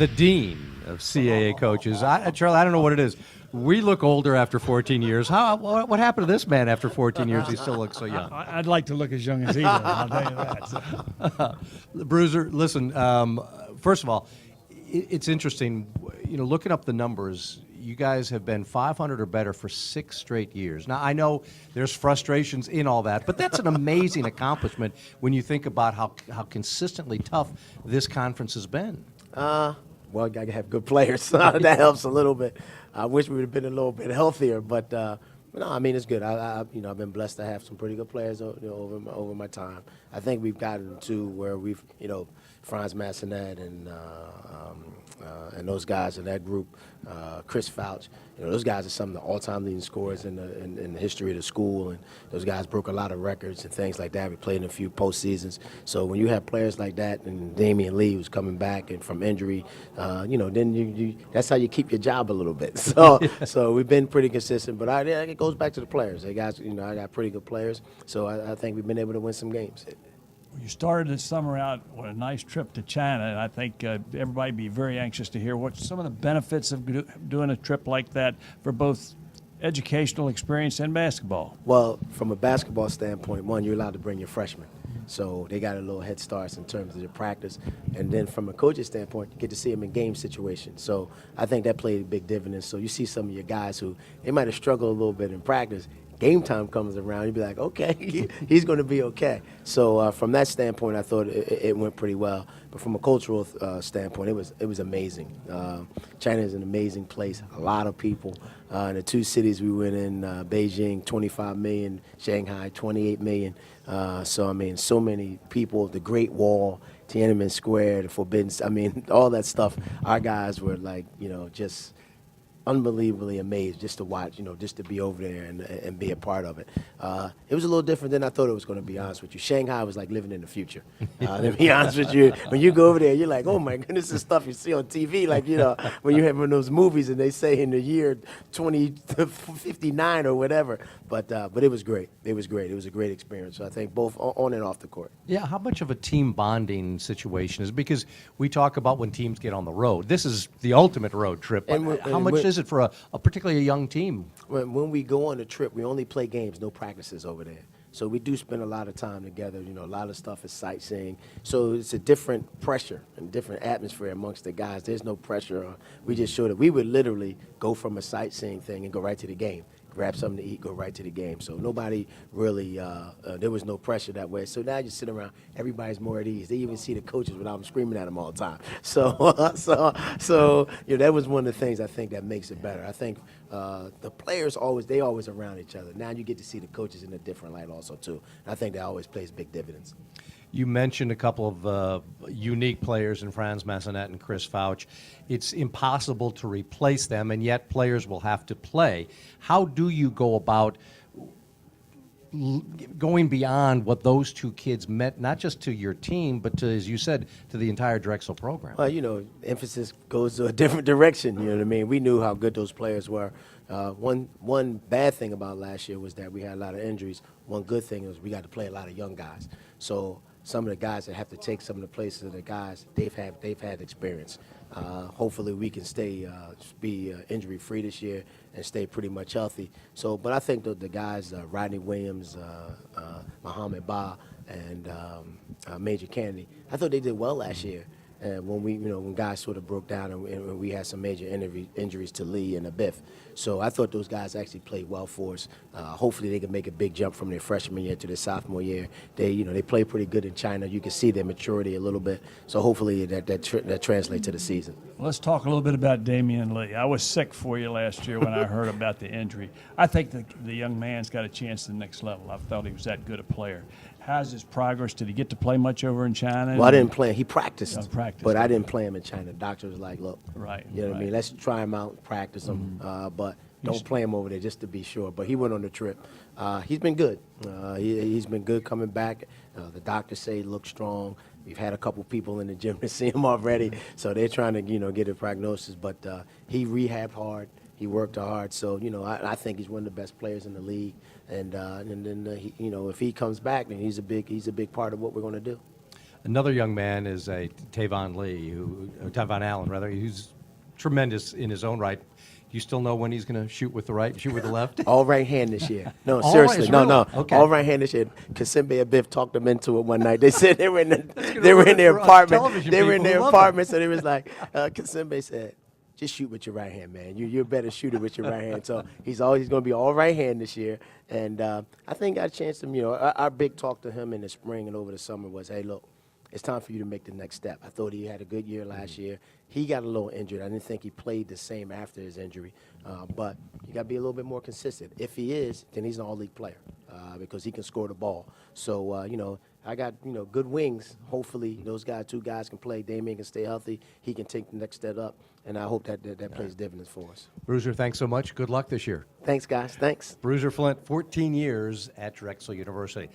the dean of CAA coaches. Charlie, I don't know what it is. We look older after 14 years. What happened to this man after 14 years? He still looks so young. I'd like to look as young as he does, I'll tell you that. So. Bruiser, listen, first of all, it's interesting, looking up the numbers, you guys have been 500 or better for 6 straight years. Now, I know there's frustrations in all that, but that's an amazing accomplishment when you think about how consistently tough this conference has been. Well, you got to have good players. That helps a little bit. I wish we would have been a little bit healthier, but no, I mean, it's good. I've been blessed to have some pretty good players over my time. I think we've gotten to where we've, Franz Massenet and those guys in that group, Chris Fouch, those guys are some of the all-time leading scorers in the history of the school, and those guys broke a lot of records and things like that. We played in a few postseasons. So when you have players like that, and Damian Lee who's coming back and from injury, then you that's how you keep your job a little bit. So we've been pretty consistent, but it goes back to the players. They guys, I got pretty good players, so I think we've been able to win some games. You started this summer out with a nice trip to China, and I think everybody would be very anxious to hear what some of the benefits of doing a trip like that for both educational experience and basketball. Well, from a basketball standpoint, one, you're allowed to bring your freshmen. So they got a little head start in terms of their practice. And then from a coach's standpoint, you get to see them in game situations. So I think that played a big dividend. So you see some of your guys who, they might have struggled a little bit in practice. Game time comes around, you'd be like, okay, he's going to be okay. So from that standpoint, I thought it went pretty well. But from a cultural standpoint, it was amazing. China is an amazing place. A lot of people. In the 2 cities we went in, Beijing, 25 million, Shanghai, 28 million. So many people. The Great Wall, Tiananmen Square, the Forbidden. All that stuff. Our guys were like, just unbelievably amazed just to watch, just to be over there and be a part of it. It was a little different than I thought it was going to be, honest with you. Shanghai was like living in the future. To be honest with you, when you go over there, you're like, oh my goodness, this stuff you see on TV, like, when you have one of those movies and they say in the year 2059 or whatever. But it was great. It was great. It was a great experience. So I think both on and off the court. Yeah, how much of a team bonding situation is, because we talk about when teams get on the road. This is the ultimate road trip. How much is it for a particularly a young team? When we go on a trip, we only play games, no practices over there. So we do spend a lot of time together. A lot of stuff is sightseeing. So it's a different pressure and different atmosphere amongst the guys. There's no pressure. We just showed that we would literally go from a sightseeing thing and go right to the game. Grab something to eat, go right to the game. So nobody really, there was no pressure that way. So now you sit around, everybody's more at ease. They even see the coaches without them screaming at them all the time. So that was one of the things I think that makes it better. I think the players they always around each other. Now you get to see the coaches in a different light also too. And I think that always plays big dividends. You mentioned a couple of unique players in Franz Massenet and Chris Fouch. It's impossible to replace them, and yet players will have to play. How do you go about going beyond what those 2 kids meant, not just to your team, but to, as you said, to the entire Drexel program? Well, emphasis goes to a different direction. You know what I mean? We knew how good those players were. One bad thing about last year was that we had a lot of injuries. One good thing was we got to play a lot of young guys. So some of the guys that have to take some of the places of the guys, they've had experience. Hopefully we can be injury free this year and stay pretty much healthy. So, but I think the guys, Rodney Williams, Muhammad Ba, and Major Kennedy, I thought they did well last year. And when guys sort of broke down and we had some major injuries to Lee and Abiff. So I thought those guys actually played well for us. Hopefully they can make a big jump from their freshman year to their sophomore year. They play pretty good in China. You can see their maturity a little bit. So hopefully that translates to the season. Let's talk a little bit about Damian Lee. I was sick for you last year when I heard about the injury. I think the young man's got a chance to the next level. I thought he was that good a player. How's his progress? Did he get to play much over in China? Well, I didn't play him. He practiced, but I I didn't play him in China. The doctor was like, look, right, you know what I mean? Let's try him out, practice him, but don't play him over there just to be sure. But he went on the trip. He's been good. He's been good coming back. The doctors say he looks strong. We've had a couple people in the gym to see him already, so they're trying to, get a prognosis. But he rehabbed hard. He worked hard. So, I think he's one of the best players in the league. And then if he comes back, then he's a big part of what we're going to do. Another young man is Tavon Allen, rather, who's tremendous in his own right. Do you still know when he's going to shoot with the right, shoot with the left? All right hand this year. No, All seriously. right, No, really? no. Okay. All right hand this year. Kasimbe and Biff talked them into it one night. They said they were in ruin it their for us apartment. television They were in people who their love apartment, so they was like, Kasimbe said, just shoot with your right hand, man. You're a better shooter with your right hand. So he's going to be all right hand this year. And I think I got a chance to, our big talk to him in the spring and over the summer was, hey, look, it's time for you to make the next step. I thought he had a good year last year. He got a little injured. I didn't think he played the same after his injury. But you got to be a little bit more consistent. If he is, then he's an all-league player because he can score the ball. So, I got, good wings. Hopefully those two guys can play. Damian can stay healthy. He can take the next step up. And I hope that plays dividends for us. Bruiser, thanks so much. Good luck this year. Thanks, guys. Thanks. Bruiser Flint, 14 years at Drexel University.